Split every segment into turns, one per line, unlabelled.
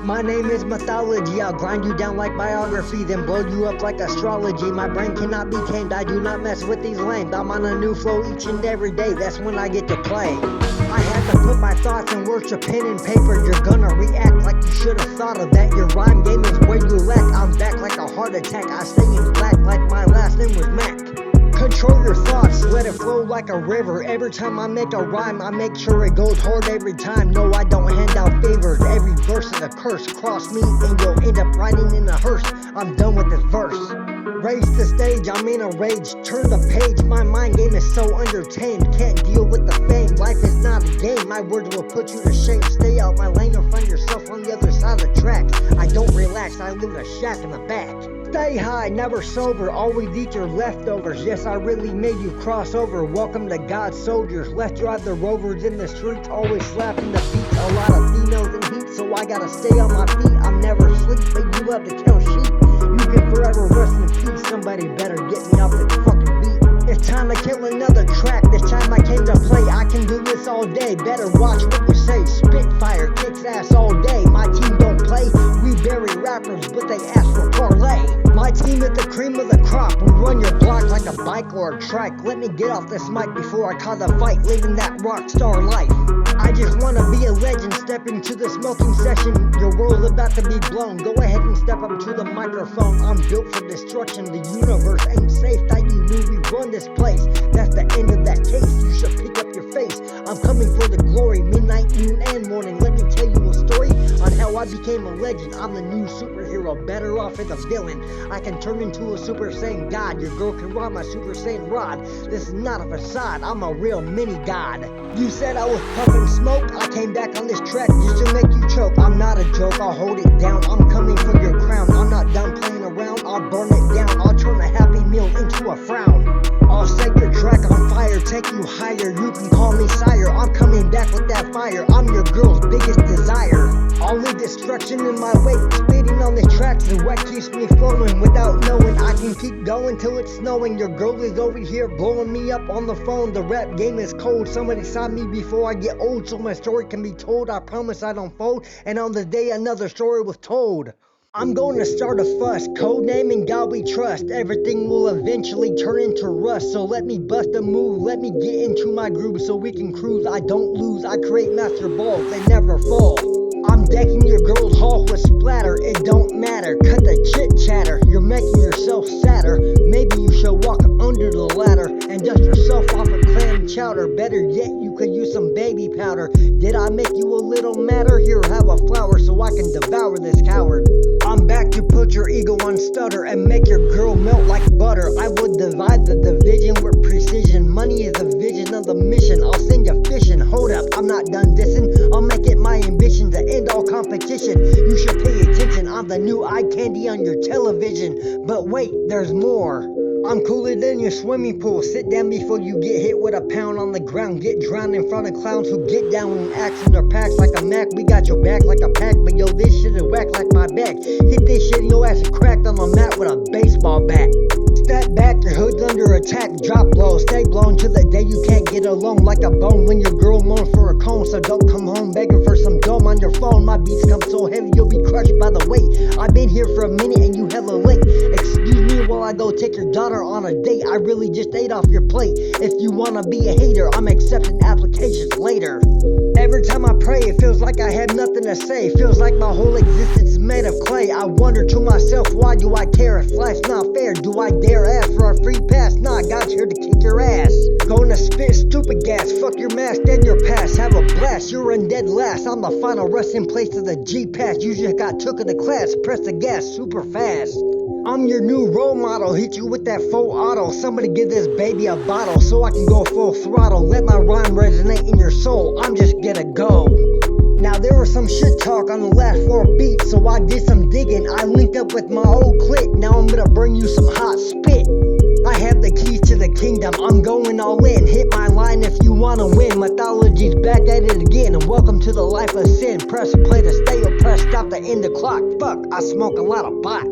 My name is Mythology, I'll grind you down like biography, then blow you up like astrology. My brain cannot be tamed, I do not mess with these lames. I'm on a new flow each and every day, that's when I get to play. I had to put my thoughts in words to pen and paper. You're gonna react like you should have thought of that. Your rhyme game is where you lack. I'm back like a heart attack, I stay in black like my last name was Mac. Control your thoughts, let it flow like a river. Every time I make a rhyme, I make sure it goes hard every time. No, I don't hand out favors, every verse is a curse. Cross me and you'll end up riding in a hearse. I'm done with this verse. Raise the stage, I'm in a rage. Turn the page, my mind game is so undertamed. Can't deal with the fame, life is not a game. My words will put you to shame. Stay out my lane or find yourself on the other side of the tracks. I don't relax, I live in a shack in the back. Stay high, never sober, always eat your leftovers. Yes, I really made you cross over. Welcome to God's soldiers. Let's drive the rovers in the streets, always slapping the beats. A lot of females in heat, so I gotta stay on my feet. I'm never asleep, but you love to count sheep. You can forever rest in peace. Somebody better get me off this fucking beat. It's time to kill another track. This time I came to play. I can do this all day. Better watch what you say. Spitfire kicks ass all day. My team don't play. We bury rappers, but they ask for Parlay. My team is the cream of the crop. We run your block like a bike or a trike. Let me get off this mic before I call the fight. Living that Rockstar life. I just wanna be a legend. Step into the smoking session. Your world's about to be blown. Go ahead and step up to the microphone. I'm built for destruction. The universe ain't safe. Thought you knew we run this place. That's the end of that case. You should pick up your face. I'm coming for the glory. Midnight, noon, and morning. Let me tell you a story on how I became a legend. I'm the new superhero. Better off as a villain. I can turn into a Super Saiyan God. Your girl can ride my Super Saiyan rod. This is not a facade. I'm a real mini god. You said I was puffing smoke. I came back on this track just to make you choke. I'm not a joke. I'll hold it down. I'm coming for your crown. I'm not done playing around. I'll burn it down. I'll turn a happy meal into a frown. I'll set your track on fire, take you higher. You can call me sire. I'm coming back with that fire. I'm your girl's biggest desire. I'll leave destruction in my wake. Speeding on the tracks, the wet keeps me flowing. Without knowing, I can keep going till it's snowing. Your girl is over here blowing me up on the phone. The rap game is cold. Somebody saw me before I get old, so my story can be told. I promise I don't fold. And on the day another story was told. I'm going to start a fuss, codename in God we trust. Everything will eventually turn into rust. So let me bust a move, let me get into my groove so we can cruise. I don't lose, I create master balls, they never fall. I'm decking your girl's hall with splatter, it don't matter. Cut the chit chatter, you're making yourself sadder. Maybe you should walk under the ladder and dust yourself off of clam chowder. Better yet, you could use some baby powder. Did I make you a little madder? Here, have a flower so I can devour this coward. I'm back to put your ego on stutter and make your girl melt like butter. I would divide the division with precision. Money is the vision of the mission. I'll send you fishing. Hold up, I'm not done dissing. I'll make it my ambition to end all competition. You should pay attention. I'm the new eye candy on your television. But wait, there's more. I'm cooler than your swimming pool. Sit down before you get hit with a pound on the ground. Get drowned in front of clowns who get down and axe in their packs like a Mac. We got your back like a pack, but yo, this shit is whack like my back. Hit this shit and your ass is cracked on the mat with a baseball bat. Step back, your hood's under attack. Drop low, stay blown till the day you can't get alone. Like a bone when your girl moans for a cone. So don't come home begging for some dome on your phone. My beats come so heavy you'll be crushed by the weight. I've been here for a minute and you hella late. Excuse me while I go take your daughter on a date. I really just ate off your plate. If you wanna be a hater, I'm accepting applications later. Every time I pray, it feels like I have nothing to say. Feels like my whole existence is made of clay. I wonder to myself, why do I care if life's not fair? Do I dare ask for a free pass? Nah, God's here to kick your ass. Gonna spit stupid gas. Fuck your mask and your past. Have a blast, you're in dead last. I'm the final resting place of the G-Pass. You just got took in the class. Press the gas super fast. I'm your new role model, hit you with that full auto. Somebody give this baby a bottle so I can go full throttle. Let my rhyme resonate in your soul, I'm just gonna go. Now there was some shit talk on the last 4 beats, so I did some digging. I linked up with my old clique, now I'm gonna bring you some hot spit. I have the keys to the kingdom, I'm going all in. Hit my line if you wanna win. Mythology's back at it again, and welcome to the life of sin. Press play to stay oppressed, stop the end the clock. Fuck, I smoke a lot of pot.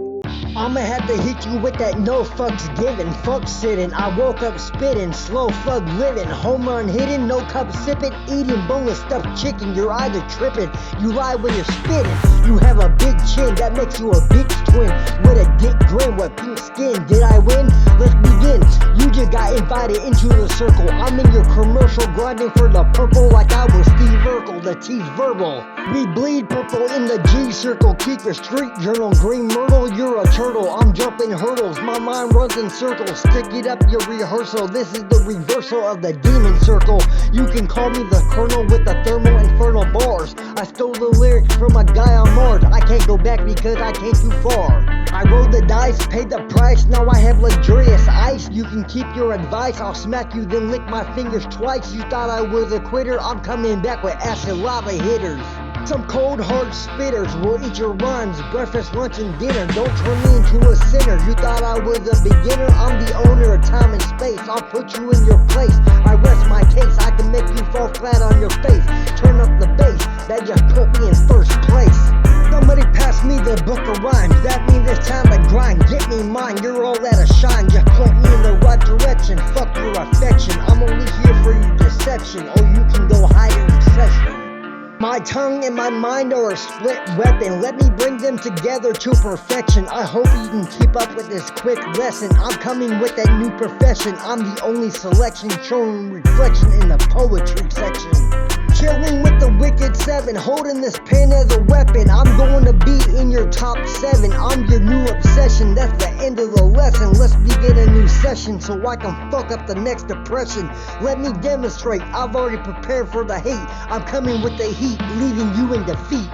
I'ma have to hit you with that no fucks given, fuck sitting. I woke up spitting, slow flood living, home run hitting, no cup sipping, eating boneless stuffed chicken. You're either tripping, you lie when you're spitting. You have a big chin, that makes you a bitch twin, with a dick grin, with pink skin. Did I win? Let's begin. You just got invited into the circle. I'm in your commercial, grinding for the purple like I was Steve Urkel. The T's verbal. We bleed purple in the G circle. Keep your street journal, green myrtle. You're a turtle, I'm jumping hurdles. My mind runs in circles. Stick it up your rehearsal. This is the reversal of the demon circle. You can call me the colonel with the thermal infernal bars. I stole the lyrics from a guy on Mars. I can't go back because I came too far. I rolled the dice, paid the price, now I have luxurious ice. You can keep your advice, I'll smack you then lick my fingers twice. You thought I was a quitter, I'm coming back with acid lava hitters. Some cold hard spitters will eat your rhymes, breakfast, lunch and dinner. Don't turn me into a sinner. You thought I was a beginner, I'm the owner of time and space. I'll put you in your place, I rest my case. I can make you fall flat on your face. Turn up the bass, that just put me in first place. Somebody pass me the book of rhymes, that means it's time to grind. Get me mine, you're all out of shine. Just point me in the right direction, fuck your affection. I'm only here for your deception, or you can go hide in recession. My tongue and my mind are a split weapon. Let me bring them together to perfection. I hope you can keep up with this quick lesson. I'm coming with that new profession. I'm the only selection showing reflection in the poetry section. Chilling with the wicked seven, holding this pen as a weapon. I'm going to be in your top 7. I'm your new obsession. That's the end of the lesson. Let's begin a new session so I can fuck up the next depression. Let me demonstrate. I've already prepared for the hate. I'm coming with the heat, leaving you in defeat.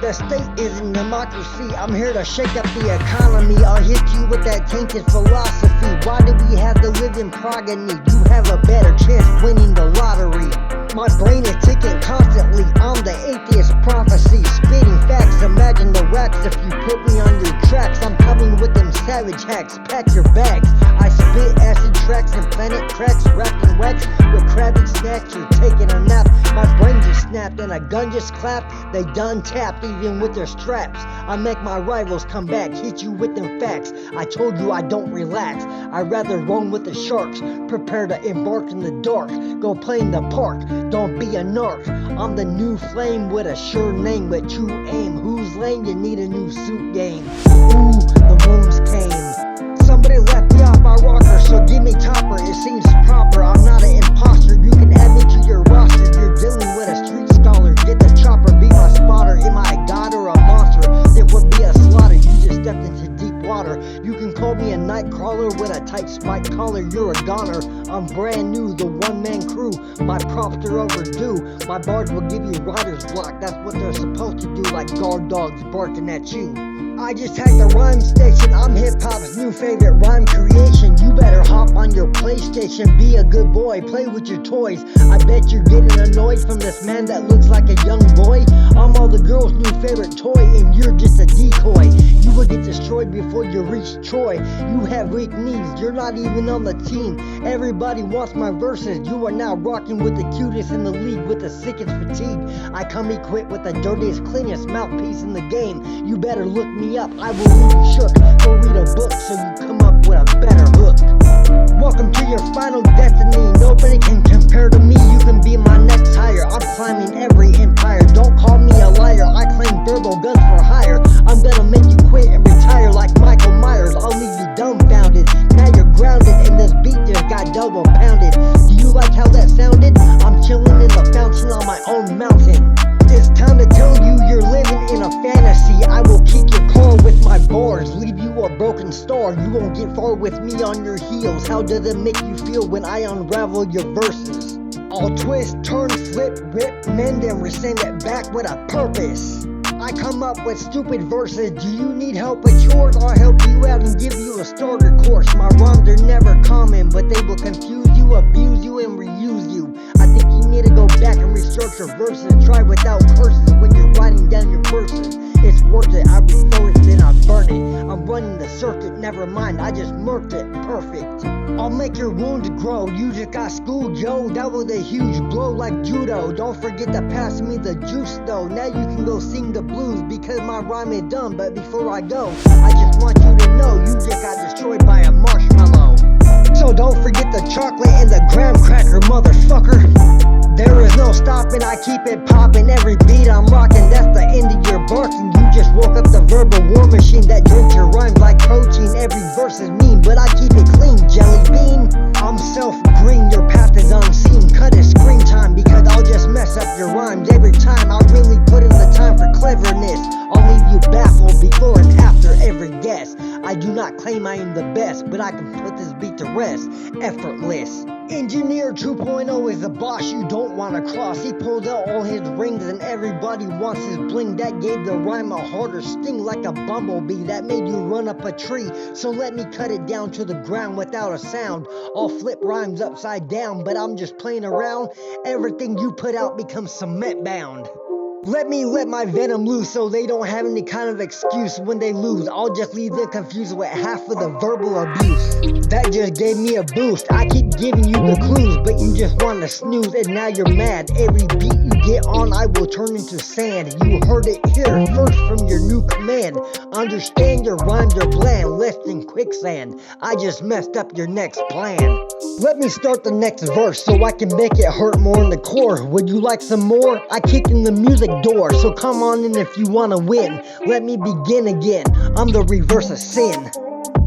The state isn't democracy. I'm here to shake up the economy. I'll hit you with that tainted philosophy. Why do we have to live in progeny? You have a better chance winning the lottery. My brain is ticking constantly. I'm the atheist prophecy, spitting facts. Imagine the racks if you put me on your tracks. I'm coming with them savage hacks. Pack your bags. I spit acid tracks and planet tracks, wrapped in wax with crabby snacks. You're taking a nap. My brain just snapped and a gun just clapped. They done tapped even with their straps. I make my rivals come back, hit you with them facts. I told you I don't relax. I'd rather roam with the sharks. Prepare to embark in the dark. Go play in the park. Don't be a narc. I'm the new flame with a sure name, with true aim. Who's lame? You need a new suit game. Ooh, the wounds came. Somebody left me off my rocker, so give me topper. It seems proper. I'm not an imposter. You can add me to your roster. You're dealing with a street scholar. Get the chopper, be my spotter. Am I a god or a monster? It would be a slaughter. You just stepped into deep water. You can call me a night crawler with a tight spike collar. You're a goner. I'm brand new, the one-man crew. My props are overdue. My bars will give you writer's block. That's what they're supposed to do, like guard dogs barking at you. I just hacked the rhyme station. I'm hip-hop's new favorite rhyme creation. You better hop on your PlayStation. Be a good boy, play with your toys. I bet you're getting annoyed from this man that looks like a young boy. I'm all the girls' new favorite toy, and you're just a decoy. You will get destroyed before you reach Troy. You have weak knees, you're not even on the team. Everybody wants my verses. You are now rocking with the cutest in the league with the sickest fatigue. I come equipped with the dirtiest, cleanest mouthpiece in the game. You better look me up, I will leave you shook. Go read a book so you come up with a better hook. Welcome to your final destiny. Nobody can compare to me. You can be my next hire. I'm climbing every empire. Don't call me a liar. I claim verbal guns for hire. I'm gonna make you quit and retire like Michael Myers. I'll leave you dumbfounded. Now you're grounded and this beat just got double pounded. Do you like how that sounded? I'm chilling in the fountain on my own mountain. It's time to tell you you're living in a fantasy. I will kick your car with my bars, leave you a broken star. You won't get far with me on your heels. How does it make you feel when I unravel your verses? I'll twist, turn, flip, rip, mend and resend it back with a purpose. I come up with stupid verses. Do you need help with yours? I'll help you out and give you a starter course. My rhymes are never common, but they will confuse you, abuse you, and reuse you. I think you need to go back and research your verses. Try without curses when you're writing down your verses. It's worth it. I reverse it, then I burn it. I'm running the circuit. Never mind, I just murked it. Perfect. I'll make your wounds grow. You just got schooled, yo. That was a huge blow like judo. Don't forget to pass me the juice though. Now you can go sing the blues because my rhyme is done. But before I go, I just want you to know you just got destroyed by a marshmallow. So don't forget the chocolate and the graham cracker, motherfucker. There is no stopping, I keep it popping. Every beat I'm rocking, that's the end of your barking. You just woke up the verbal war machine that drinks your rhymes like protein. Every verse is mean, but I keep it clean, jelly bean. I'm self-green, your path is unseen. Cut it screen time because I'll just mess up your rhymes every time. I really put in the time for cleverness. I'll leave you baffled before and after every guess. I do not claim I am the best, but I can put this beat to rest, effortless. Engineer 2.0 is the boss you don't want to cross. He pulled out all his rings and everybody wants his bling. That gave the rhyme a harder sting like a bumblebee that made you run up a tree. So let me cut it down to the ground without a sound. I'll flip rhymes upside down, but I'm just playing around. Everything you put out becomes cement bound. Let me let my venom loose so they don't have any kind of excuse when they lose. I'll just leave them confused with half of the verbal abuse. That just gave me a boost. I keep giving you the clues, but you just want to snooze and now you're mad. Every beat you get on, I will turn into sand. You heard it here first from your new command. Understand your rhymes are bland, less than quicksand. I just messed up your next plan. Let me start the next verse so I can make it hurt more in the core. Would you like some more? I kicked in the music door, so come on in if you wanna win. Let me begin again. I'm the reverse of sin.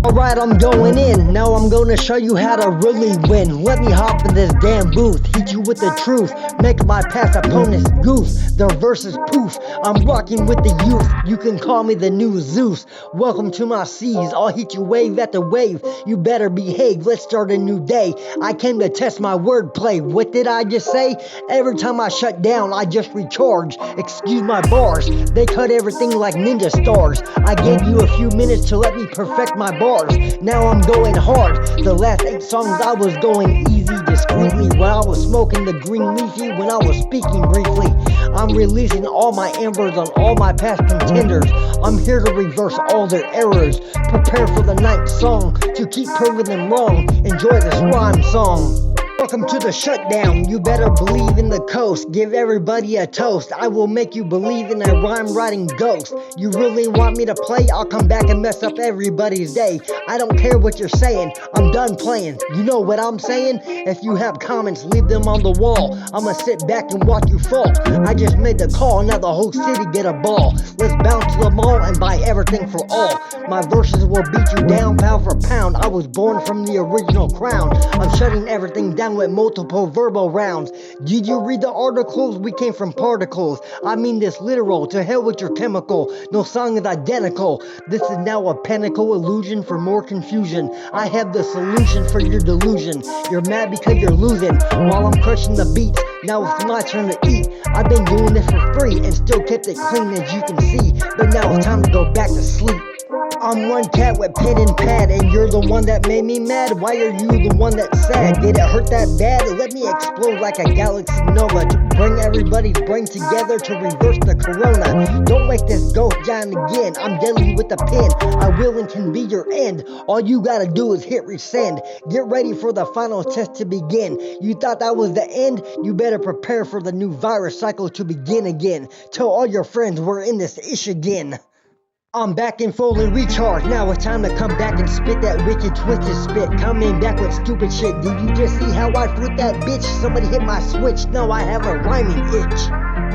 Alright, I'm going in. Now I'm gonna show you how to really win. Let me hop in this damn booth, hit you with the truth, make my past opponents goof. Their verses poof. I'm rocking with the youth. You can call me the new Zeus. Welcome to my seas. I'll hit you wave after wave. You better behave. Let's start a new day. I came to test my wordplay. What did I just say? Every time I shut down, I just recharge. Excuse my bars. They cut everything like ninja stars. I gave you a few minutes to let me perfect my bars. Now I'm going hard. The last 8 songs I was going easy, discreetly. When I was smoking the green leafy, when I was speaking briefly. I'm releasing all my embers on all my past contenders. I'm here to reverse all their errors. Prepare for the ninth song to keep proving them wrong. Enjoy this rhyme song. Welcome to the shutdown. You better believe in the coast. Give everybody a toast. I will make you believe in a rhyme writing ghost. You really want me to play? I'll come back and mess up everybody's day. I don't care what you're saying. I'm done playing. You know what I'm saying? If you have comments, leave them on the wall. I'ma sit back and watch you fall. I just made the call. Now the whole city get a ball. Let's bounce to the mall and buy everything for all. My verses will beat you down pound for pound. I was born from the original crown. I'm shutting everything down with multiple verbal rounds. Did you read the articles? We came from particles. I mean this literal. To hell with your chemical. No song is identical. This is now a pinnacle illusion for more confusion. I have the solution for your delusion. You're mad because you're losing while I'm crushing the beats. Now it's my turn to eat. I've been doing it for free and still kept it clean as you can see. But now it's time to go back to sleep. I'm one cat with pen and pad, and you're the one that made me mad. Why are you the one that's sad? Did it hurt that bad? Let me explode like a galaxy nova to bring everybody's brain together to reverse the corona. Don't make this ghost giant again. I'm deadly with the pen. I will and can be your end. All you gotta do is hit resend. Get ready for the final test to begin. You thought that was the end? You better prepare for the new virus cycle to begin again. Tell all your friends we're in this ish again. I'm back and fully recharged. Now it's time to come back and spit that wicked twisted spit. Coming back with stupid shit. Did you just see how I flipped that bitch? Somebody hit my switch. Now I have a rhyming itch.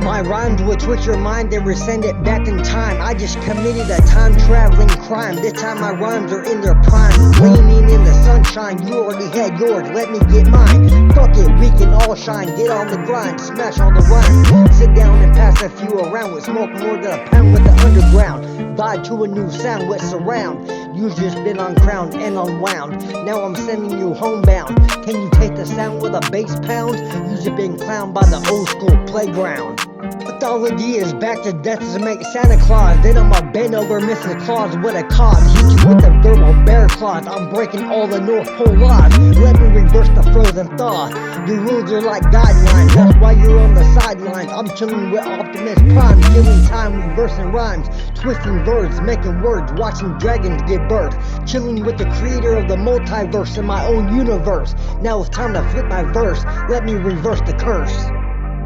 My rhymes will twitch your mind and resend it back in time. I just committed a time-traveling crime. This time my rhymes are in their prime. Gleaming in the sunshine, you already had yours, let me get mine. Fuck it, we can all shine. Get on the grind, smash all the rhymes. Sit down and pass a few around with smoke more than a pound with the underground. Vibe to a new sound with surround. You just been uncrowned and unwound. Now I'm sending you homebound. Can you take the sound with a bass pound? You just been clowned by the old school playground. Mythology is back to decimate Santa Claus. Then I'ma bend over Mrs. Claus with a cause. Hit you with the verbal bear claws. I'm breaking all the North Pole laws. Let me reverse the frozen thaw. Your rules are like guidelines, that's why you're on the sidelines. I'm chilling with Optimus Prime, killing time, reversing rhymes, twisting verbs, making words, watching dragons give birth. Chilling with the creator of the multiverse in my own universe. Now it's time to flip my verse. Let me reverse the curse.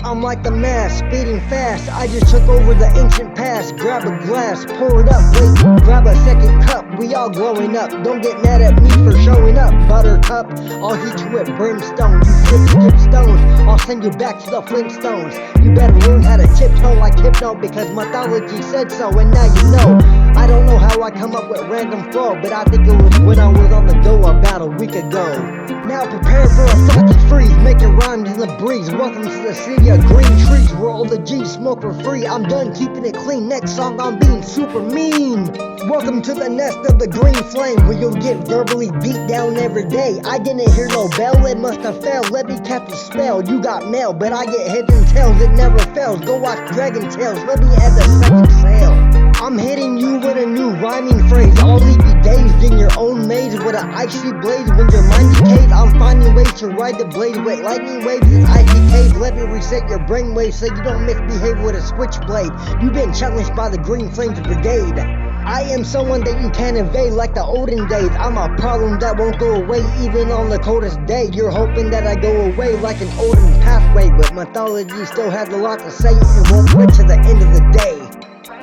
I'm like the mask, speeding fast. I just took over the ancient past. Grab a glass, pour it up, wait, grab a second cup. We all growing up, don't get mad at me for showing up. Buttercup, I'll hit you with brimstone. You skip stones, I'll send you back to the Flintstones. You better learn how to tiptoe like hypno, because mythology said so, and now you know. I don't know how I come up with random flow, but I think it was when I was on the go about a week ago. Now prepare for a fucking freeze, making rhymes in the breeze. Welcome to the city of green trees, where all the G's smoke for free. I'm done keeping it clean, next song I'm being super mean. Welcome to the nest of the green flame, where you'll get verbally beat down every day. I didn't hear no bell, it must have failed. Let me cast a spell, you got mail, but I get heads and tails, it never fails. Go watch Dragon Tales, let me add the second sail. I'm hitting you with a new rhyming phrase. I'll leave you dazed in your own maze with an icy blaze. When your mind decays, I'm finding ways to ride the blade with lightning waves and icy caves. Let me reset your brainwaves so you don't misbehave with a switchblade. You've been challenged by the Green Flames Brigade. I am someone that you can't evade like the olden days. I'm a problem that won't go away even on the coldest day. You're hoping that I go away like an olden pathway, but mythology still has a lot to say and won't quit to the end of the day.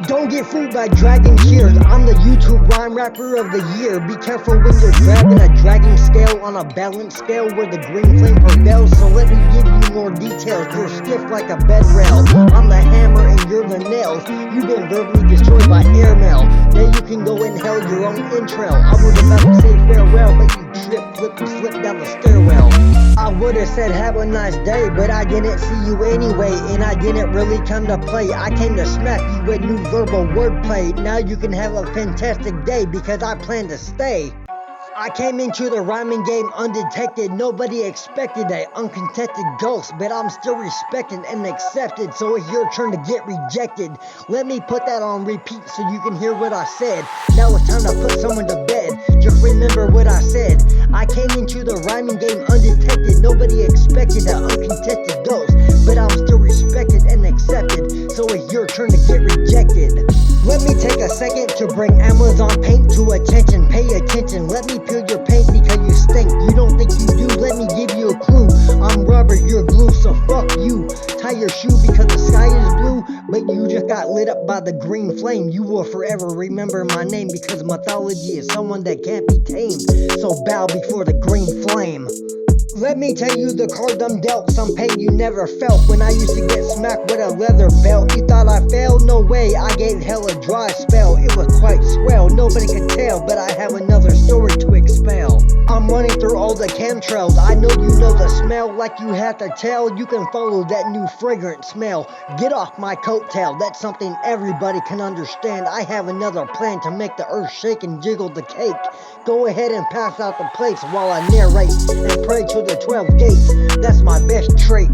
Don't get fooled by dragon cheers. I'm the YouTube rhyme rapper of the year. Be careful when you're grabbing a dragging scale on a balance scale where the green flame prevails. So let me give you more details. You're stiff like a bed rail. I'm the hammer and you're the nails. You've been verbally destroyed by airmail. Now you can go and hell your own entrail. I was about to say farewell, but you trip, flip, and slip down the stairwell. I would've said have a nice day, but I didn't see you anyway, and I didn't really come to play. I came to smack you with new verbal wordplay. Now you can have a fantastic day because I plan to stay. I came into the rhyming game undetected. Nobody expected an uncontested ghost, but I'm still respected and accepted. So it's your turn to get rejected. Let me put that on repeat so you can hear what I said. Now it's time to put someone to bed. Just remember what I said. I came into the rhyming game undetected. Nobody expected an uncontested ghost, but I'm still respected and accepted. So it's your turn to get rejected. Let me take a second to bring Amazon paint to attention. Pay attention, let me peel your paint because you stink. You don't think you do, let me give you a clue. I'm rubber, you're glue, so fuck you. Tie your shoe because the sky is blue, but you just got lit up by the green flame. You will forever remember my name because mythology is someone that can't be tamed. So bow before the green flame. Let me tell you the cards I'm dealt, some pain you never felt. When I used to get smacked with a leather belt, you thought I failed? No way, I gave hell a dry spell. It was quite swell, nobody could tell, but I have another story to expel. I'm running through all the chemtrails, I know you know the smell. Like you have to tell, you can follow that new fragrant smell. Get off my coattail, that's something everybody can understand. I have another plan to make the earth shake and jiggle the cake. Go ahead and pass out the plates while I narrate and pray to the 12 gates. That's my best trait.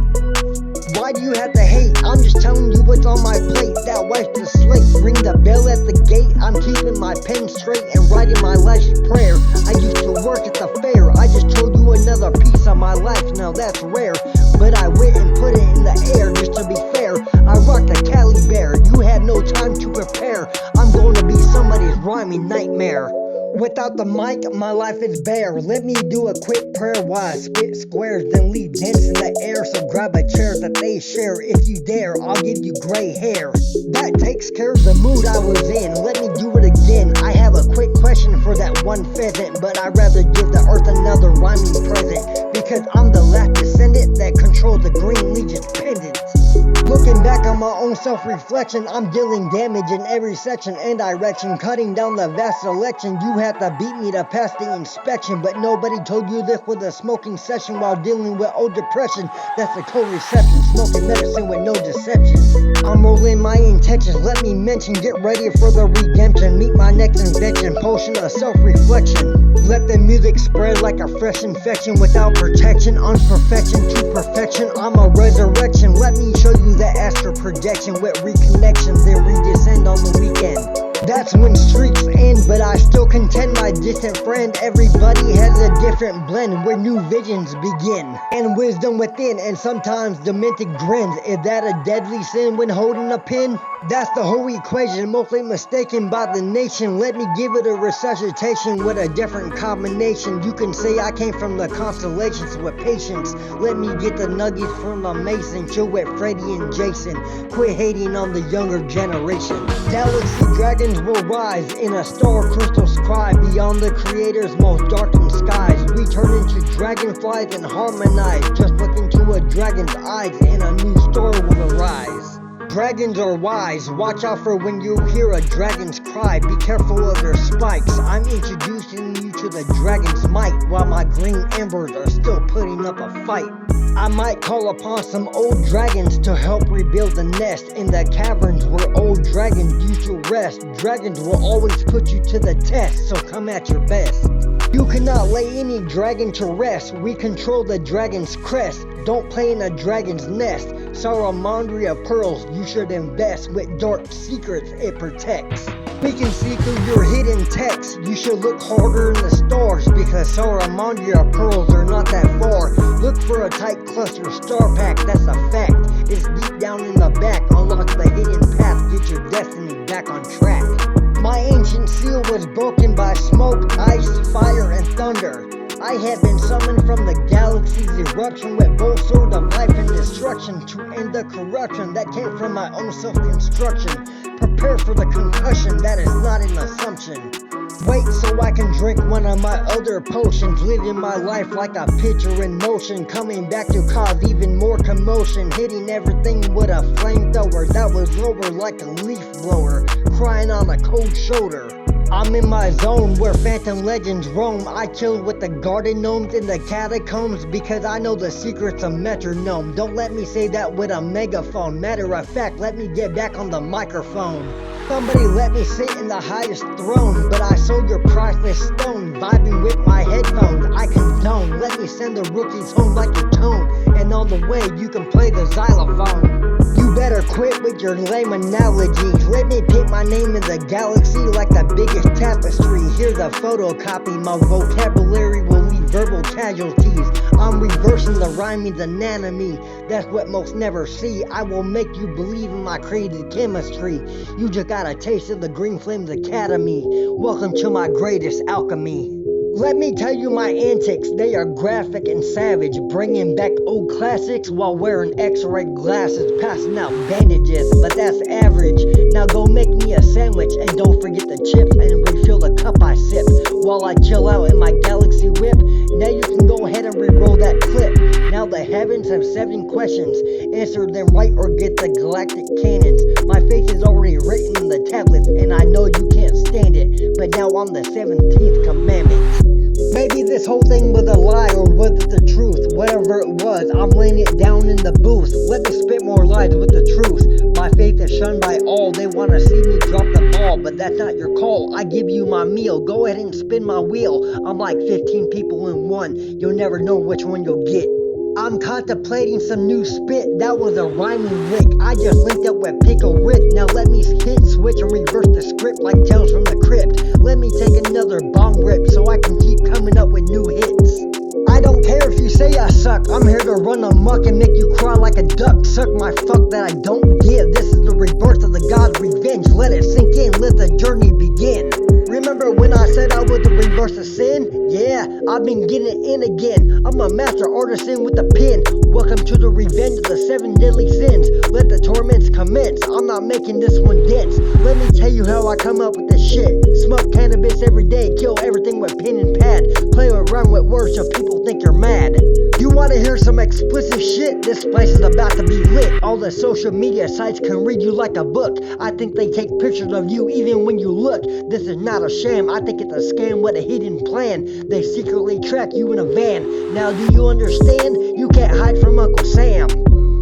Why do you have to hate? I'm just telling you what's on my plate. That wipes the slate. Ring the bell at the gate. I'm keeping my pen straight and writing my life's prayer. I used to work at the fair. I just told you another piece of my life. Now that's rare, but I went and put it in the air. Just to be fair, I rocked a Cali bear. You had no time to prepare. I'm going to be somebody's rhyming nightmare. Without the mic, my life is bare. Let me do a quick prayer while I spit squares, then leave dents in the air. So grab a chair that they share. If you dare, I'll give you gray hair. That takes care of the mood I was in. Let me do it again. I have a quick question for that one pheasant, but I'd rather give the earth another rhyming present, because I'm the last descendant that controls the Green Legion's pendant. Looking back on my own self-reflection, I'm dealing damage in every section and direction, cutting down the vast selection. You had to beat me to pass the inspection, but nobody told you this was a smoking session while dealing with old depression. That's a co-reception. smoking medicine with no deception. I'm rolling my intentions, let me mention, get ready for the redemption. Meet my next invention, potion of self-reflection. Let the music spread like a fresh infection, without protection, on perfection to perfection. I'm a resurrection, let me show you the astral projection with reconnections, then redescend on the weekend. That's when streaks end, but I still contend, my distant friend. Everybody has a different blend where new visions begin, and wisdom within, and sometimes demented grins. Is that a deadly sin when holding a pen? That's the whole equation, mostly mistaken by the nation. Let me give it a resuscitation with a different combination. You can say I came from the constellations with patience. Let me get the nuggets from the Mason. Chill with Freddy and Jason. Quit hating on the younger generation. Galaxy dragons will rise in a star crystal sky beyond the creator's most darkened skies. We turn into dragonflies and harmonize. Just look into a dragon's eyes and a new star will arise. Dragons are wise, watch out for when you hear a dragon's cry. Be careful of their spikes. I'm introducing you to the dragon's might, while my green embers are still putting up a fight. I might call upon some old dragons to help rebuild the nest in the caverns where old dragons used to rest. Dragons will always put you to the test, so come at your best. You cannot lay any dragon to rest. We control the dragon's crest. Don't play in a dragon's nest. Saramandria of pearls, you should invest with dark secrets it protects. We can see through your hidden text. You should look harder in the stars, because Saramandria of pearls are not that far. Look for a tight cluster star pack, that's a fact. It's deep down in the back. Unlock the hidden path, get your destiny back on track. My ancient seal was broken by smoke, ice, fire, and thunder. I have been summoned from the galaxy's eruption with both swords of life and destruction to end the corruption that came from my own self-construction. Prepare for the concussion, that is not an assumption. Wait so I can drink one of my other potions, living my life like a picture in motion, coming back to cause even more commotion, hitting everything with a flamethrower that was lower like a leaf blower, crying on a cold shoulder. I'm in my zone where phantom legends roam. I chill with the garden gnomes in the catacombs, because I know the secrets of metronome. Don't let me say that with a megaphone. Matter of fact, let me get back on the microphone. Somebody let me sit in the highest throne, but I sold your priceless stone, vibing with my headphones. I condone. Let me send the rookies home like your tone, and on the way you can play the xylophone. You better quit with your lame analogies. Let me paint my name in the galaxy like the biggest tapestry. Here's a photocopy. My vocabulary will leave verbal casualties. I'm reversing the rhyming's anatomy. That's what most never see. I will make you believe in my creative chemistry. You just got a taste of the Green Flames Academy. Welcome to my greatest alchemy. Let me tell you my antics, they are graphic and savage, bringing back old classics while wearing x-ray glasses, passing out bandages, but that's average. Now go make me a sandwich, and don't forget the chips, and refill the cup I sip, while I chill out in my galaxy whip. Now you can go ahead and re-roll that clip. Now the heavens have 7 questions, answer them right or get the galactic cannons. My face is already written in the tablets, and I know you can't stand it, but now I'm the 17th commandment. Maybe this whole thing was a lie, or was it the truth? Whatever it was, I'm laying it down in the booth. Let me spit more lies with the truth. My faith is shunned by all. They want to see me drop the ball, but that's not your call. I give you my meal. Go ahead and spin my wheel. I'm like 15 people in one. You'll never know which one you'll get. I'm contemplating some new spit, that was a rhyming lick. I just linked up with Pickle Rick. Now let me hit switch and reverse the script like Tales from the Crypt. Let me take another bong rip so I can keep coming up with new hits. I don't care if you say I suck, I'm here to run amok and make you cry like a duck. Suck my fuck that I don't give. This is the rebirth of the gods' revenge. Let it sink in, let the journey begin. Remember when I said I was the reverse of sin? Yeah, I've been getting it in again. I'm a master artisan with a pen. Welcome to the revenge of the 7 deadly sins. Let the torments commence. I'm not making this one dense. Let me tell you how I come up with this shit. Smoke cannabis every day, kill everything with pen and pad. Play around with words so people think you're mad. You wanna hear some explicit shit? This place is about to be lit. All the social media sites can read you like a book. I think they take pictures of you even when you look. This is not a sham, I think it's a scam with a hidden plan. They secretly track you in a van. Now do you understand? You can't hide from Uncle Sam.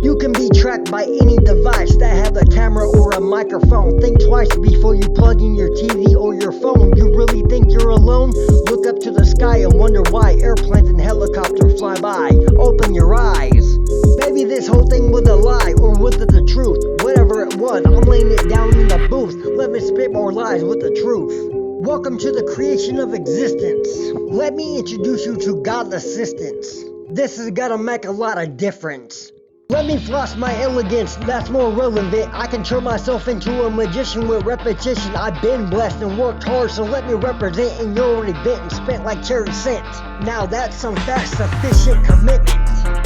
You can be tracked by any device that has a camera or a microphone. Think twice before you plug in your TV or your phone. You really think you're alone? Look up to the sky and wonder why airplanes and helicopters fly by. Open your eyes. Maybe this whole thing was a lie, or was it the truth? Whatever it was, I'm laying it down in the booth. Let me spit more lies with the truth. Welcome to the creation of existence. Let me introduce you to God's assistance. This is gonna make a lot of difference. Let me floss my elegance, that's more relevant. I can turn myself into a magician with repetition. I've been blessed and worked hard, so let me represent. And you're already bent and spent like cherry cents. Now that's some fast, sufficient commitment.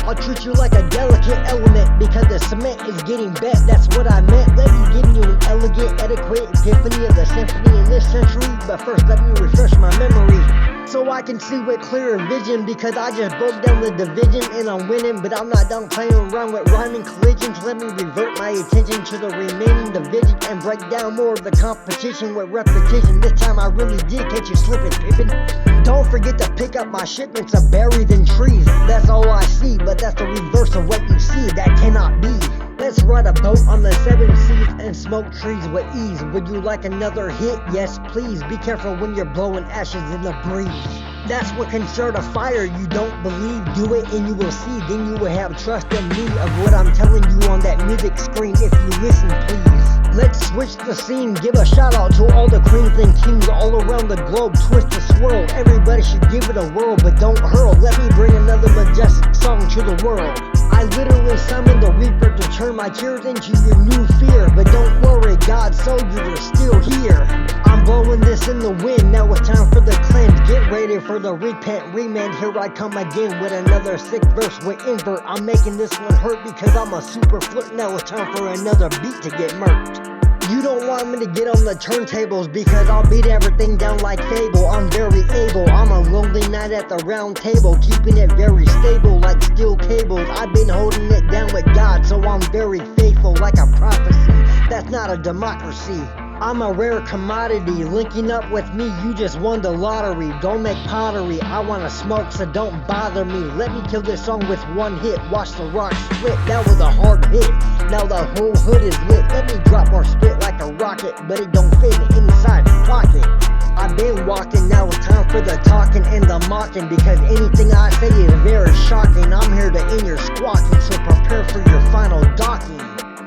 I'll treat you like a delicate element, because the cement is getting bent, that's what I meant. Let me give you an elegant, adequate epiphany of the symphony in this century. But first let me refresh my memory, so I can see with clearer vision, because I just broke down the division and I'm winning. But I'm not done playing around with rhyming collisions. Let me revert my attention to the remaining division and break down more of the competition with repetition. This time I really did catch you slipping, Pippin. Don't forget to pick up my shipments of berries and trees. That's all I see, but that's the reverse of what you see. That cannot be. Let's ride a boat on the 7 seas and smoke trees with ease. Would you like another hit? Yes, please. Be careful when you're blowing ashes in the breeze. That's what can start a fire. You don't believe? Do it and you will see. Then you will have trust in me of what I'm telling you on that music screen. If you listen, please. Let's switch the scene. Give a shout out to all the queens and kings all around the globe. Twist and swirl. Everybody should give it a whirl, but don't hurl. Let me bring another majestic song to the world. I literally summoned the reaper to turn my tears into your new fear. But don't worry, God's soldiers are still here. I'm blowing this in the wind, now it's time for the cleanse. Get ready for the repent, remand. Here I come again with another sick verse with invert. I'm making this one hurt because I'm a super flirt. Now it's time for another beat to get murked. You don't want me to get on the turntables, because I'll beat everything down like Fable. I'm very able, I'm a lonely knight at the round table, keeping it very stable like steel cables. I've been holding it down with God, so I'm very faithful like a prophecy. That's not a democracy. I'm a rare commodity. Linking up with me, you just won the lottery. Don't make pottery, I wanna smoke, so don't bother me. Let me kill this song with one hit. Watch the rock split, that was a hard hit. Now the whole hood is lit. Let me drop more spit like a rocket, but it don't fit inside the pocket. I've been walking, now it's time for the talking and the mocking, because anything I say is very shocking. I'm here to end your squawking, so prepare for your final docking.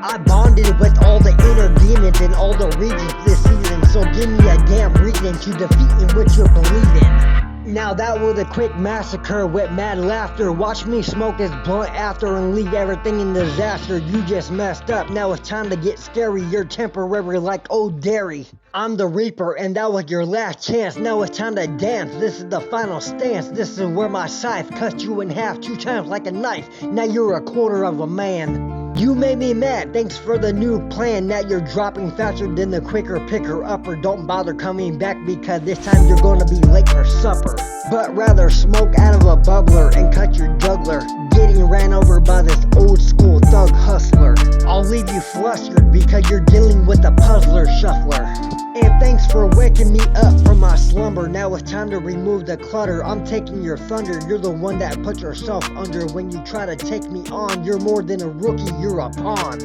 I bonded with all the inner demons in all the regions this season, so give me a damn reason to defeat in what you believe in. Now that was a quick massacre with mad laughter. Watch me smoke this blunt after and leave everything in disaster. You just messed up, now it's time to get scary. You're temporary like old dairy. I'm the reaper and that was your last chance. Now it's time to dance, this is the final stance. This is where my scythe cut you in half 2 times like a knife. Now you're a quarter of a man. You made me mad, thanks for the new plan. Now you're dropping faster than the quicker picker upper. Don't bother coming back, because this time you're gonna be late for supper. But rather smoke out of a bubbler and cut your juggler, getting ran over by this old school thug hustler. I'll leave you flustered because you're dealing with a puzzler shuffler. And thanks for waking me up from my slumber. Now it's time to remove the clutter. I'm taking your thunder. You're the one that put yourself under when you try to take me on. You're more than a rookie, you're a pawn.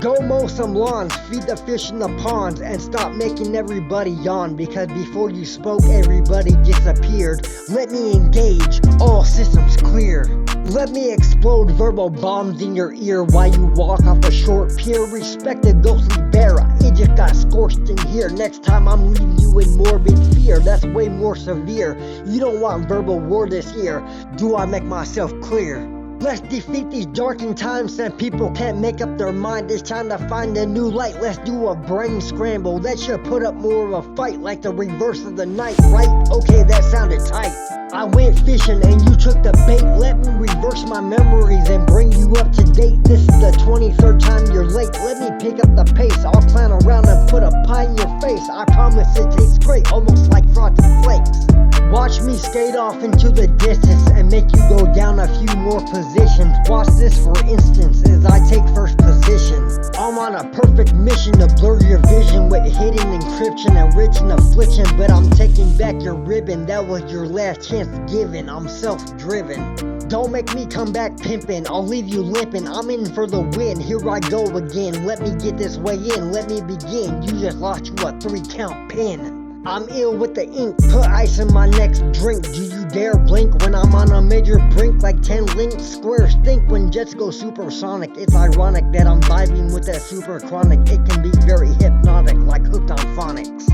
Go mow some lawns, feed the fish in the ponds, and stop making everybody yawn, because before you spoke everybody disappeared. Let me engage, all systems clear. Let me explode verbal bombs in your ear while you walk off a short pier. Respect the ghostly bear, it just got scorched in here. Next time I'm leaving you in morbid fear, that's way more severe. You don't want verbal war this year, do I make myself clear? Let's defeat these darkened times and people can't make up their mind. It's time to find a new light. Let's do a brain scramble. That should put up more of a fight, like the reverse of the night, right? Okay, that sounded tight. I went fishing and you took the bait. Let me reverse my memories and bring you up to date. This is the 23rd time you're late. Let me pick up the pace. I'll clown around and put a pie in your face. I promise it tastes great, almost like frosted flakes. Watch me skate off into the distance and make you go down a few more positions. Watch this for instance as I take first position. I'm on a perfect mission to blur your vision with hidden encryption and written affliction. But I'm taking back your ribbon, that was your last chance given. I'm self-driven. Don't make me come back pimpin', I'll leave you limpin'. I'm in for the win, here I go again. Let me get this way in, let me begin. You just lost you a 3-count pin. I'm ill with the ink, put ice in my next drink. Do you dare blink when I'm on a major brink? Like 10 links, squares think when jets go supersonic. It's ironic that I'm vibing with that super chronic. It can be very hypnotic, like hooked on phonics.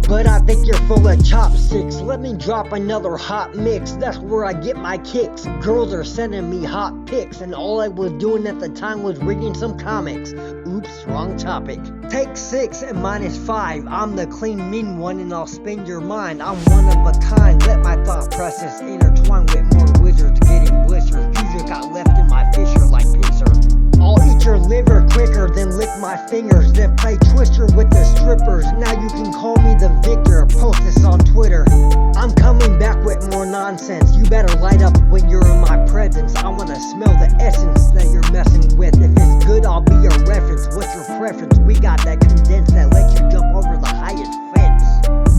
But I think you're full of chopsticks. Let me drop another hot mix. That's where I get my kicks. Girls are sending me hot pics, and all I was doing at the time was reading some comics. Oops, wrong topic. Take 6 and -5. I'm the clean mean one, and I'll spin your mind. I'm one of a kind. Let my thought process intertwine with more wizards getting blisters. You just got left in my fissure like pincer. I'll eat your liver quicker than lick my fingers, then play Twister with the strippers. Now you can call me the victor, post this on Twitter. I'm coming back with more nonsense. You better light up when you're in my presence. I wanna smell the essence that you're messing with. If it's good, I'll be your reference. What's your preference? We got that condensed that lets you jump over the highest fence.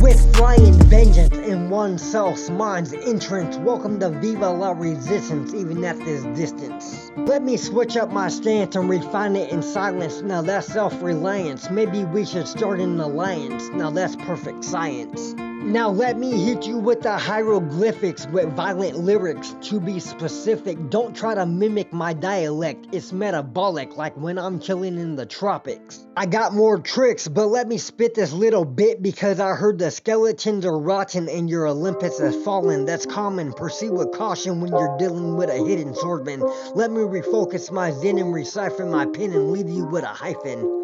With flying vengeance in oneself's mind's entrance. Welcome to Viva la Resistance, even at this distance. Let me switch up my stance and refine it in silence. Now that's self-reliance. Maybe we should start an alliance. Now that's perfect science. Now let me hit you with the hieroglyphics with violent lyrics. To be specific, don't try to mimic my dialect. It's metabolic, like when I'm chilling in the tropics. I got more tricks, but let me spit this little bit because I heard the skeletons are rotten and your Olympus has fallen. That's common. Proceed with caution when you're dealing with a hidden swordman. Let me refocus my zen and recypher my pen and leave you with a hyphen.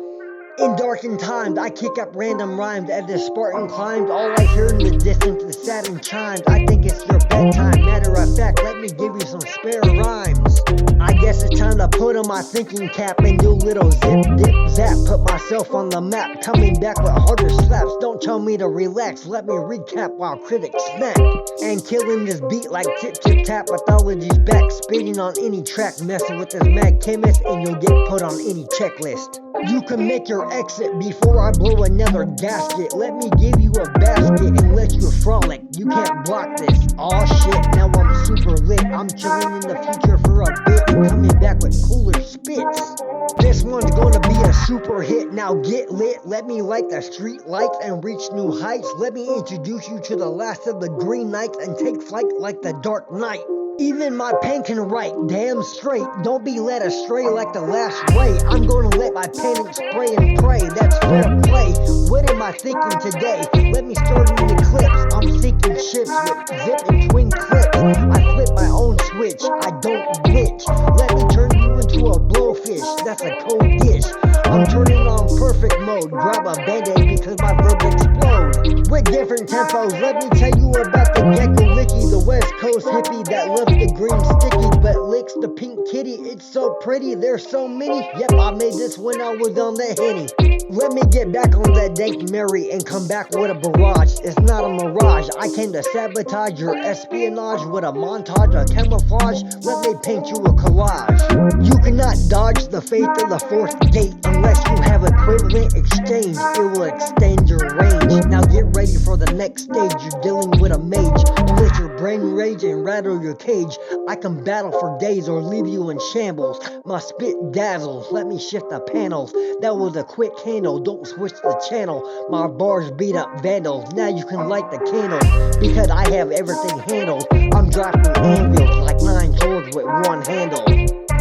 In darkened times, I kick up random rhymes as the Spartan climbs. All I hear in the distance is Saturn chimes. I think it's your bedtime. Matter of fact, let me give you some spare rhymes. I guess it's time to put on my thinking cap and do little zip, dip, zap. Put myself on the map, coming back with harder slaps. Don't tell me to relax, let me recap while critics snap. And killing this beat like tip, tip, tap. Mythology's back, spitting on any track. Messing with this mad chemist and you'll get put on any checklist. You can make your exit before I blow another gasket. Let me give you a basket and let you frolic. You can't block this. Aw shit, now I'm super lit. I'm chilling in the future for a bit and coming back with cooler spits. This one's gonna be a super hit. Now get lit. Let me light the street lights and reach new heights. Let me introduce you to the last of the Green Knights and take flight like the Dark Knight. Even my pen can write damn straight. Don't be led astray like the last way. I'm gonna let my pen spray and pray. That's fair play. What am I thinking today? Let me start an eclipse. I'm sinking ships with zip and twin clips. I flip my own switch. I don't glitch. Let me turn you into a blowfish. That's a cold dish. I'm turning on perfect mode. Grab a band-aid because my verb explode. With different tempos, let me tell you about the gecko licky, the West Coast hippie that loves the green sticky but licks the pink kitty. It's so pretty, there's so many. Yep, I made this when I was on the Henny. Let me get back on that dank Mary and come back with a barrage. It's not a mirage. I came to sabotage your espionage with a montage of camouflage. Let me paint you a collage. You cannot dodge the fate of the fourth gate unless you have equivalent exchange. It will extend your range. Now get ready for the next stage. You're dealing with a mage. Let your brain rage and rattle your cage. I can battle for days or leave you in shambles. My spit dazzles. Let me shift the panels. That was a quick handle. Don't switch the channel. My bars beat up vandals. Now you can light the candle because I have everything handled. I'm dropping anvils like 9 swords with one handle.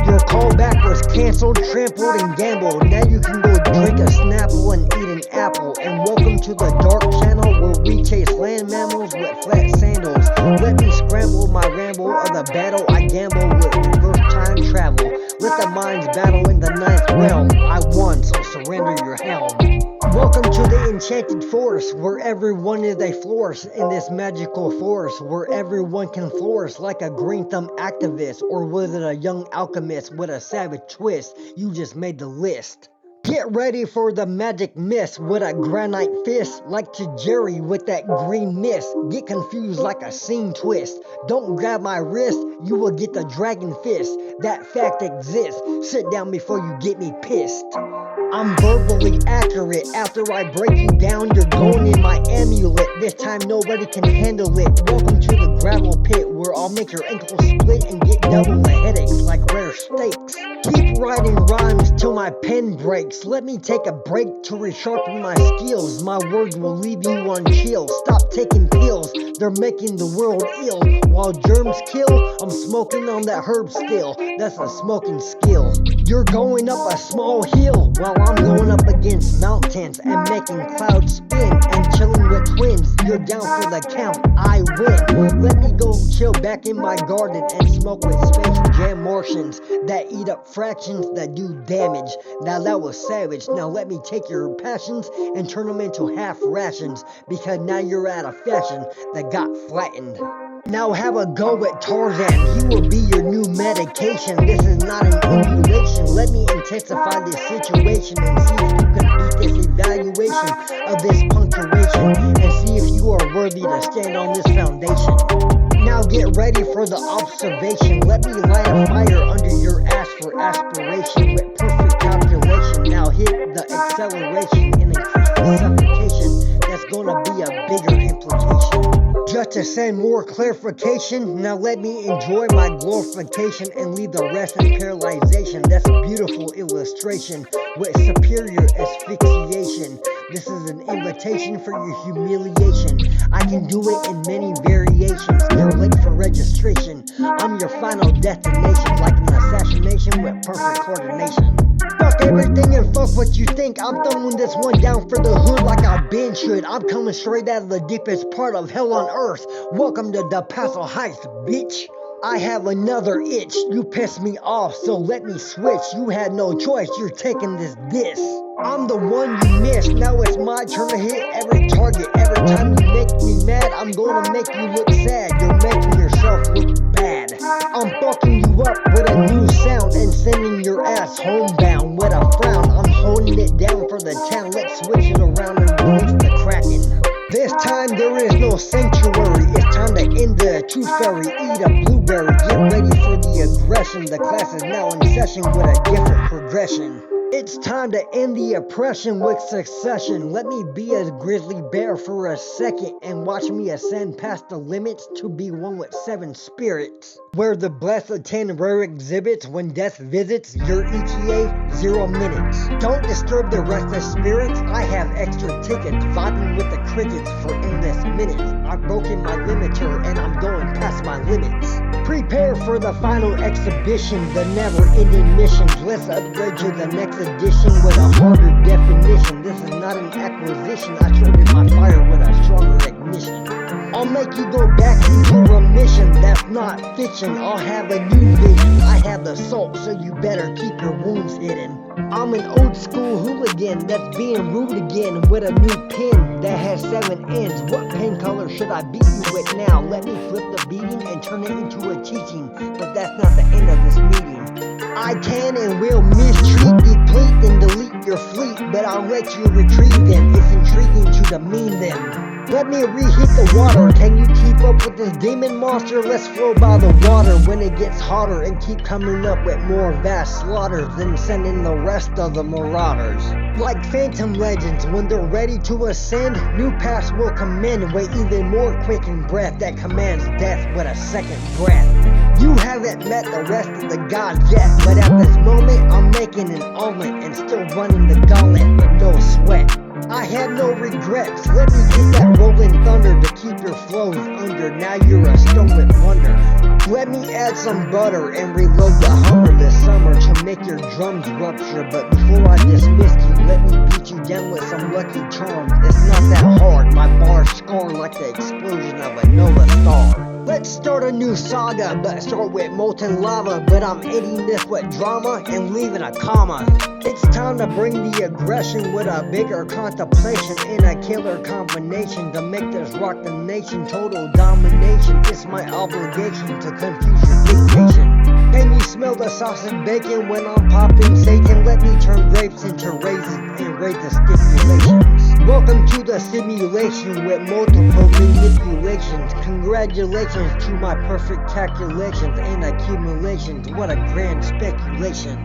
Your callback was cancelled, trampled, and gambled. Now you can go drink a Snapple and eat an apple. And welcome to the dark channel where we chase land mammals with flat sandals. Let me scramble my ramble of the battle I gamble with reverse time travel. Let the minds battle in the ninth realm. I won, so surrender your helm. Welcome to the enchanted forest, where everyone is a florist in this magical forest, where everyone can flourish like a green thumb activist, or was it a young alchemist with a savage twist? You just made the list. Get ready for the magic mist with a granite fist, like to Jerry with that green mist. Get confused like a scene twist. Don't grab my wrist, you will get the dragon fist. That fact exists. Sit down before you get me pissed. I'm verbally accurate. After I break you down, you're going in my amulet. This This time nobody can handle it. Welcome to the gravel pit, where I'll make your ankle split and get double the headaches like rare steaks. Keep writing rhymes till my pen breaks. Let me take a break to resharpen my skills. My words will leave you on chill. Stop taking pills, they're making the world ill. While germs kill, I'm smoking on that herb still. That's a smoking skill. You're going up a small hill, while I'm going up against mountains and making clouds spin and chilling with twins. You're down for the count, I win. Let me go chill back in my garden and smoke with Space Jam Martians that eat up fractions that do damage. Now that was savage. Now let me take your passions and turn them into half rations, because now you're out of fashion that got flattened. Now have a go at Tarzan, he will be your new medication. This is not an emulation. Let me intensify this situation and see if you can beat this evaluation of this punctuation, and see if you are worthy to stand on this foundation. Now get ready for the observation. Let me light a fire under your ass for aspiration with perfect calculation. Now hit the acceleration and increase the suffocation. That's gonna be a bigger implication. Just to send more clarification, now let me enjoy my glorification and leave the rest in paralyzation. That's a beautiful illustration with superior asphyxiation. This is an invitation for your humiliation. I can do it in many variations. You're late for registration. I'm your final destination, like an assassination with perfect coordination. Fuck everything and fuck what you think. I'm throwing this one down for the hood like I been should. I'm coming straight out of the deepest part of hell on earth. Welcome to the Paso Heights, bitch. I have another itch. You pissed me off, so let me switch. You had no choice, you're taking this diss. I'm the one you missed. Now it's my turn to hit every target. Every time you make me mad, I'm gonna make you look sad. You're making yourself look bad. I'm fucking you up with a new sound and sending your ass homebound with a frown. I'm holding it down for the town. Let's switch it around and release the Kraken. This time there is no sanctuary. It's time to end the tooth fairy. Eat a blueberry. Get ready for the aggression. The class is now in session with a different progression. It's time to end the oppression with succession. Let me be a grizzly bear for a second and watch me ascend past the limits to be one with 7 spirits. Where the blessed attend rare exhibits when death visits your ETA 0 minutes. Don't disturb the restless spirits. I have extra tickets vibing with the crickets for endless minutes. I've broken my limiter and I'm going past my limits. Prepare for the final exhibition, the never-ending missions. Let's upgrade to the next edition with a harder definition. This is not an acquisition. I traded my fire with a stronger ignition. I'll make you go back into remission. That's not fiction. I'll have a new vision. I have the salt, so you better keep your wounds hidden. I'm an old school hooligan that's being rude again with a new pen that has 7 ends. What pen color should I beat you with now? Let me flip the beating and turn it into a teaching, but that's not the end of this meeting. I can and will mistreat, deplete, and delete your fleet, but I'll let you retrieve them. It's intriguing to demean them. Let me reheat the water. Can you keep up with this demon monster? Let's flow by the water when it gets hotter and keep coming up with more vast slaughters than sending the rest of the marauders. Like phantom legends, when they're ready to ascend, new paths will commend with even more quickened breath that commands death with a second breath. You haven't met the rest of the gods yet, but at this moment I'm making an omelet and still running the gauntlet with no sweat. I have no regrets. Let me get that rolling thunder to keep your flows under. Now you're a stolen wonder. Let me add some butter and reload the Hummer this summer to make your drums rupture. But before I dismiss you, let me beat you down with some lucky charms. It's not that hard. My bars scar like the explosion of a Nova star. Let's start a new saga, but start with molten lava. But I'm ending this with drama and leaving a comma. It's time to bring the aggression with a bigger contemplation in a killer combination to make this rock the nation. Total domination, it's my obligation to confuse your dictation. Can you smell the sausage bacon when I'm popping Satan? Let me turn grapes into raisins and rate the stipulations. Welcome to the simulation with multiple manipulations. Congratulations to my perfect calculations and accumulations. What a grand speculation.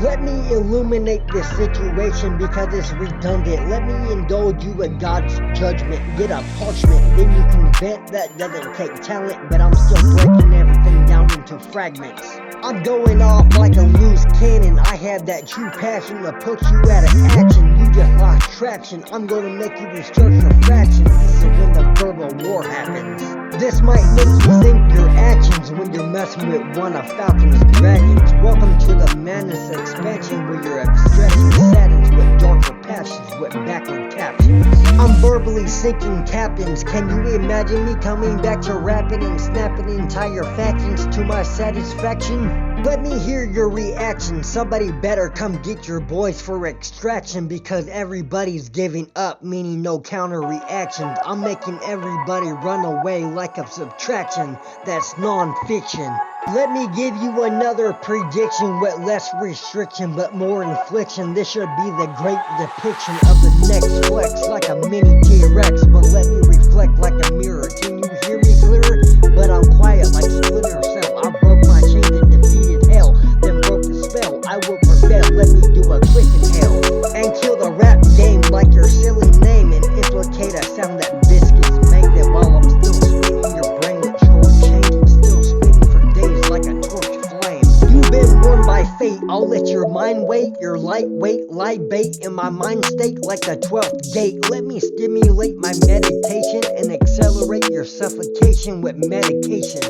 Let me illuminate this situation because it's redundant. Let me indulge you with God's judgment. Get a parchment, then you can vent. That doesn't take talent, but I'm still breaking everything down into fragments. I'm going off like a loose cannon. I have that true passion to put you out of action. You just lost traction. I'm gonna make you research your fractions. This is when the verbal war happens. This might make you think your actions when you're messing with one of Falcon's dragons. Welcome to the madness expansion where you're extracting sadness with darker passions with backward captions. I'm verbally sinking captains. Can you imagine me coming back to rapping and snapping entire factions to my satisfaction? Let me hear your reaction. Somebody better come get your boys for extraction because everybody's giving up, meaning no counter reactions. I'm making everybody run away like a subtraction. That's non-fiction. Let me give you another prediction with less restriction but more infliction. This should be the great depiction of the next flex like a mini T-Rex. But let me reflect like a mirror. Can you hear me clearer? But I'm quiet like Splinter Cell. I broke my chains and defeated hell, then broke the spell. I will prevail. Let me do a quick inhale and kill the rap game like your silly name and implicate a sound that biscuits make that while I'm still spinning your brain with short change and still spinning for days like a torch flame. You've been warned by fate. I'll let your mind wait, your lightweight lie bait in my mind state like the 12th gate. Let me stimulate my meditation and accelerate your suffocation with medication.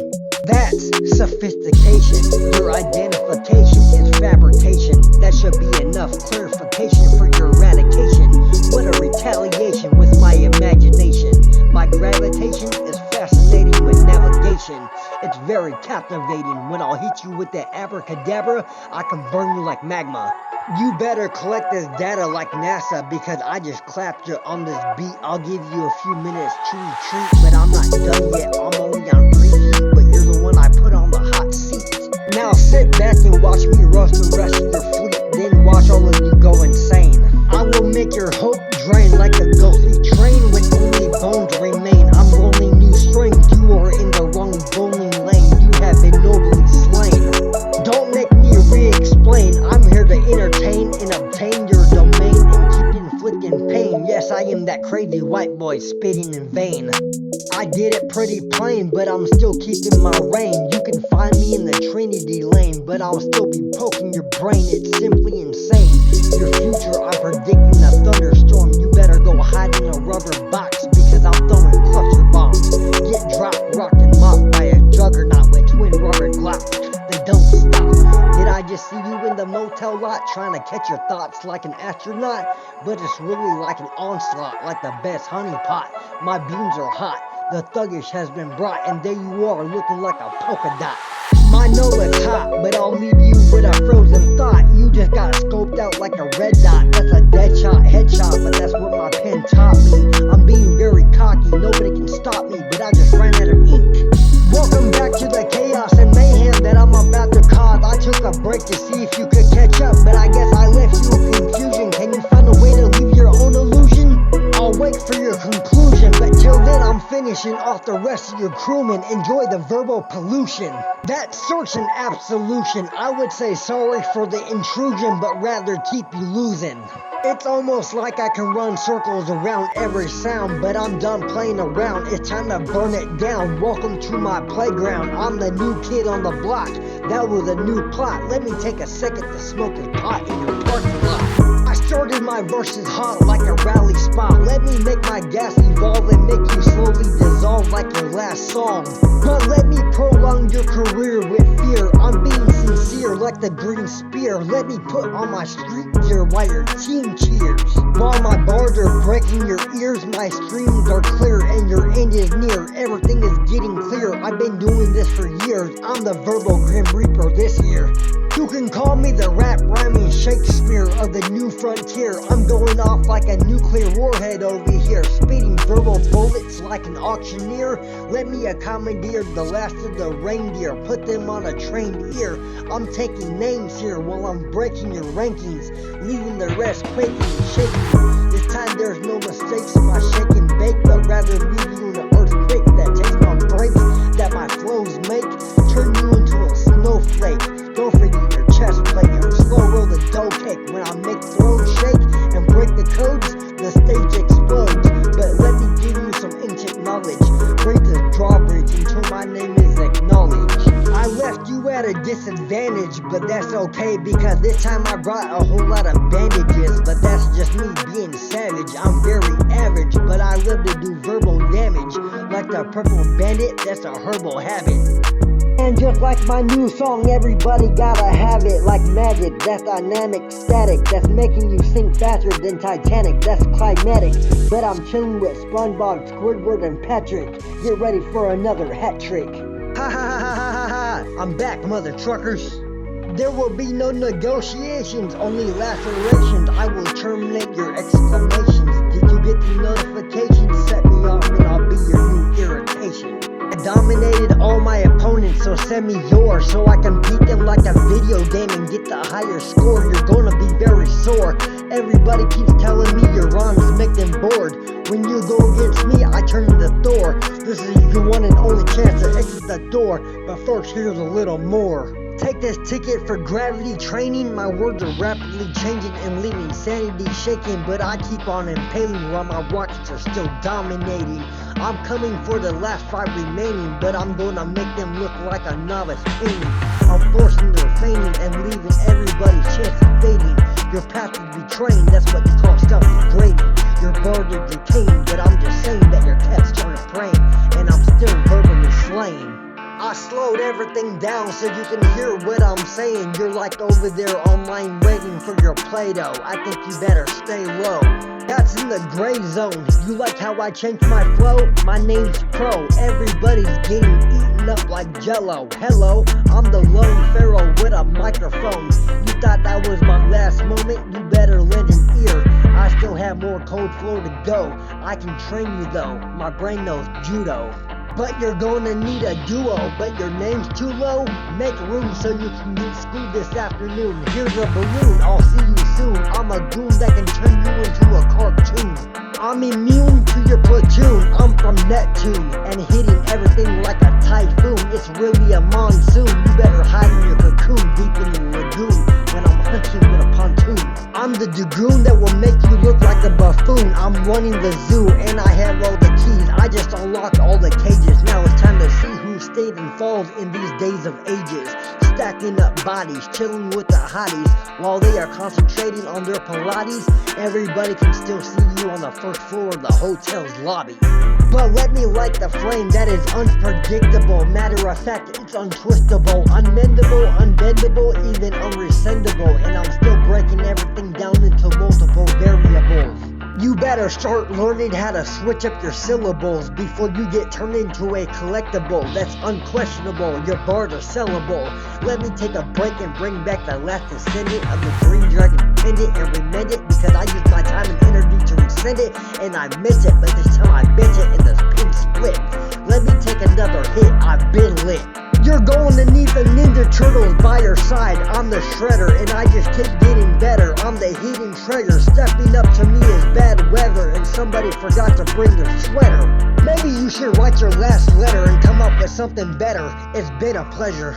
That's sophistication. Your identification is fabrication. That should be enough clarification for your eradication. What a retaliation with my imagination. My gravitation is fascinating with navigation. It's very captivating. When I'll hit you with that abracadabra, I can burn you like magma. You better collect this data like NASA because I just clapped you on this beat. I'll give you a few minutes to retreat, but I'm not done yet. I'm only on preheat, but you're the one I put on the hot seat. Now sit back and watch me roast the rest of your fleet, then watch all of you go insane. I will make your hope drain like a ghostly train when only bones remain. I'm rolling new strings, you are in the wrong bowling lane. You have been nobly slain. Don't make me re-explain. I'm here to entertain and obtain your domain and keep inflicting pain. Yes, I am that crazy white boy spitting in vain. I did it pretty plain, but I'm still keeping my reign. You can find me in the Trinity lane, but I'll still be poking your brain. It's simply insane. Your future, I'm predicting a thunderstorm. You better go hide in a rubber box because I'm throwing cluster bombs. Get dropped, rocked, and mocked by a juggernaut with twin rubber glocks. They don't stop. Did I just see you in the motel lot trying to catch your thoughts like an astronaut? But it's really like an onslaught, like the best honey pot. My beams are hot. The thuggish has been brought, and there you are looking like a polka dot. My Nola's hot, but I'll leave you with a frozen thought. You just got scoped out like a red dot. That's a dead shot, headshot, but that's what my pen taught me. I'm being very cocky, nobody can stop me, but I just ran out of ink. Welcome back to the chaos and mayhem that I'm about to cause. I took a break to see if you could catch up, but I guess I left you in confusion. Can you find a way to leave your own illusion? I'll wait for your conclusion, but till then I'm finishing off the rest of your crewmen. Enjoy the verbal pollution. That's search and absolution. I would say sorry for the intrusion, but rather keep you losing. It's almost like I can run circles around every sound, but I'm done playing around. It's time to burn it down. Welcome to my playground. I'm the new kid on the block. That was a new plot. Let me take a second to smoke a pot in your parking lot. I started my verses hot like a rally spot. Let me make my gas evolve and make you slowly dissolve like your last song. But let me prolong your career with fear. I'm being sincere like the green spear. Let me put on my street gear while your team cheers. While my bars are breaking your ears, my streams are clear and your end is near. Everything is getting clear. I've been doing this for years. I'm the verbal Grim Reaper this year. You can call me the rap rhyming Shakespeare of the new frontier. I'm going off like a nuclear warhead over here, spitting verbal bullets like an auctioneer. Let me commandeer the last of the reindeer, put them on a trained ear. I'm taking names here while I'm breaking your rankings, leaving the rest quaking and shaking. This time there's no mistakes in my shake and bake, but rather leave you in an earthquake that takes my breaks, that my flows make, turn you into a snowflake. Don't forget your chest plate and slow roll the drawbridge until my name is acknowledged. I left you at a disadvantage, but that's okay because this time I brought a whole lot of bandages. But that's just me being savage. I'm very average, but I live to do verbal damage. Like the purple bandit, that's a herbal habit. And just like my new song, everybody gotta have it like magic. That's dynamic, static, that's making you sink faster than Titanic. That's climatic, but I'm chilling with SpongeBob, Squidward, and Patrick. Get ready for another hat trick. Ha ha ha ha ha ha! I'm back, mother truckers. There will be no negotiations, only lacerations. I will terminate your exclamations. Did you get the notifications? Set me off and I'll be your new irritation. I dominated all my opponents, so send me yours so I can beat them like a video game and get the higher score. You're gonna be very sore. Everybody keeps telling me your rhymes make them bored. When you go against me, I turn to the door. This is your one and only chance to exit the door. But first, here's a little more. Take this ticket for gravity training. My words are rapidly changing and leaving sanity shaking, but I keep on impaling while my rockets are still dominating. I'm coming for the last 5 remaining, but I'm gonna make them look like a novice painting. I'm forcing their feigning and leaving everybody's chance fading. Your path is betraying, that's what you call self-degrading. Your bird is detained, but I'm just saying that your cat started praying, and I'm still verbally slaying. I slowed everything down so you can hear what I'm saying. You're like over there online waiting for your Play-Doh. I think you better stay low. That's in the gray zone. You like how I changed my flow? My name's Pro. Everybody's getting eaten up like Jello. Hello, I'm the lone pharaoh with a microphone. You thought that was my last moment? You better lend an ear. I still have more cold flow to go. I can train you though. My brain knows judo. But you're gonna need a duo, but your name's too low? Make room so you can get school this afternoon. Here's a balloon, I'll see you soon. I'm a goon that can turn you into a cartoon. I'm immune to your platoon. I'm from Neptune and hitting everything like a typhoon. It's really a monsoon. You better hide in your cocoon deep in the lagoon when I'm hunting with a pontoon. I'm the dragoon that will make you look like a buffoon. I'm running the zoo and I have all the keys. I just unlocked all the cages. Now it's time to see who stayed and falls in these days of ages. Stacking up bodies, chilling with the hotties while they are concentrating on their Pilates. Everybody can still see you on the first floor of the hotel's lobby. But let me light the flame that is unpredictable. Matter of fact, it's untwistable, unmendable, unbendable, even unrescindable. And I'm still breaking everything down into multiple variables. You better start learning how to switch up your syllables before you get turned into a collectible. That's unquestionable, your bars are sellable. Let me take a break and bring back the last descendant of the green dragon pendant and remend it, because I used my time and energy to resend it and I miss it, but this time I bent it and the pin split. Let me take another hit, I've been lit. You're going to need the Ninja Turtles by your side. I'm the shredder and I just keep getting better. I'm the heating treasure. Stepping up to me is bad weather and somebody forgot to bring their sweater. Maybe you should write your last letter and come up with something better. It's been a pleasure.